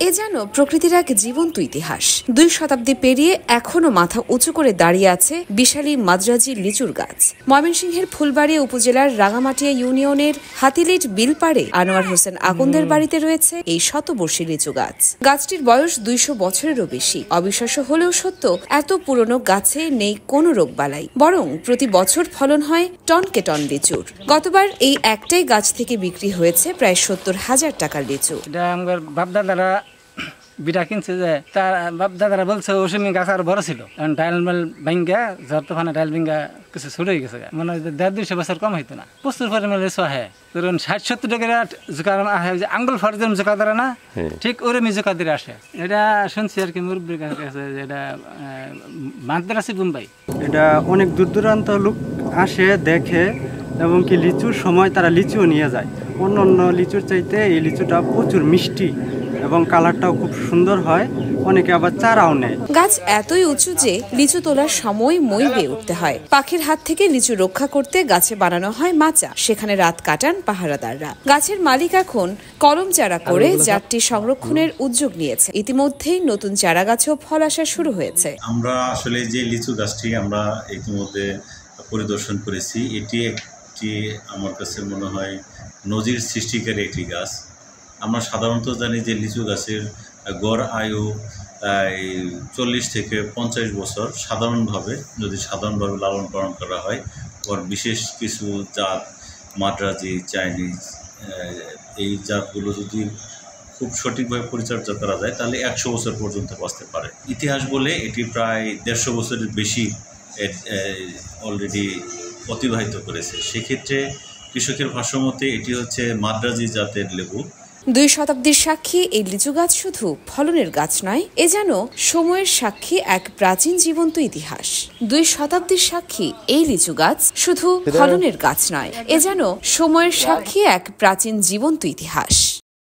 এ যেন প্রকৃতির এক জীবন্ত ইতিহাস। 2 শতাব্দী পেরিয়ে এখনো মাথা উঁচু করে দাঁড়িয়ে আছে বিশালী মাদ্রাজি লিচুর গাছ। ময়মনসিংহের ফুলবাড়িয়া উপজেলার রাঙামাটিয়া ইউনিয়নের হাতিলিট বিলপাড়ে আনোয়ার হোসেন আকন্দের বাড়িতে রয়েছে এই শতবর্ষী লিচু গাছ। গাছটির বয়স 200 বছরেরও বেশি। অবিশ্বাস্য হলেও সত্য, এত পুরনো গাছে নেই কোনো রোগবালাই, বরং প্রতি বছর ফলন হয় টনকে টন লিচুর। গতবার এই একটাই গাছ থেকে বিক্রি হয়েছে প্রায় 70,000 টাকার লিচু। বাপদাদারা বিটা কিনছে যে তার বাপদাদারা বলছে ওই সময় গাছ আর বড় ছিল, কারণ ডাইল মেল ভাঙ্গা ঝড় তুফানে ডাইল ভাঙ্গা কিছু ছুটে গেছে, মনে হয় 150-200 বছর কম হইতো না। প্রচুর পরিমাণে লিচু আহে, ধরুন 60-70 টাকার জোকা আহে, যে আঙ্গুল ফর যেমন জোকা ধরে না, ঠিক ওরমই জোকা দিয়ে আসে। এটা শুনছি আর কি মুরব্বীর কাছে, যে এটা মাদ্রাসি বোম্বাই। এটা অনেক দূর দূরান্ত লোক আসে দেখে, এবং কি লিচুর সময় তারা লিচুও নিয়ে যায়। অন্য অন্য লিচুর চাইতে এই লিচুটা প্রচুর মিষ্টি এবং কালারটাও খুব সুন্দর হয়। অনেকে আবার চারাও নেয়। গাছ এতই উঁচু যে লিচু তোলার সময় মই বেয়ে উঠতে হয়। পাখির হাত থেকে লিচু রক্ষা করতে গাছে বানানো হয় মাচা, সেখানে রাত কাটান পাহারাদাররা। গাছের মালিক এখন কলম চারা করে জাতটি সংরক্ষণের উদ্যোগ নিয়েছে। ইতিমধ্যেই নতুন চারা গাছেও ফল আসা শুরু হয়েছে। আমরা আসলে যে লিচু গাছটি আমরা ইতিমধ্যে পরিদর্শন করেছি, এটি একটি আমার কাছে মনে হয় নজির সৃষ্টিকারী একটি গাছ। আমরা সাধারণত জানি যে লিচু গাছের গড় আয়ু 40 থেকে 50 বছর সাধারণভাবে, যদি সাধারণভাবে লালন পালন করা হয়। ওর বিশেষ কিছু জাত, মাদ্রাজি, চাইনিজ, এই জাতগুলো যদি খুব সঠিকভাবে পরিচর্যা করা যায় তাহলে 100 বছর পর্যন্ত বাঁচতে পারে। ইতিহাস বলে এটি প্রায় 150 বছরের বেশি অলরেডি অতিবাহিত করেছে। সেক্ষেত্রে কৃষকের ভাষ্যমতে এটি হচ্ছে মাদ্রাজি জাতের লেবু। 2 শতাব্দীর সাক্ষী এই লিচু গাছ শুধু ফলনের গাছ নয়, এ যেন সময়ের সাক্ষী এক প্রাচীন জীবন্ত ইতিহাস। 2 শতাব্দীর সাক্ষী এই লিচু গাছ শুধু ফলনের গাছ নয়, এ যেন সময়ের সাক্ষী এক প্রাচীন জীবন্ত ইতিহাস।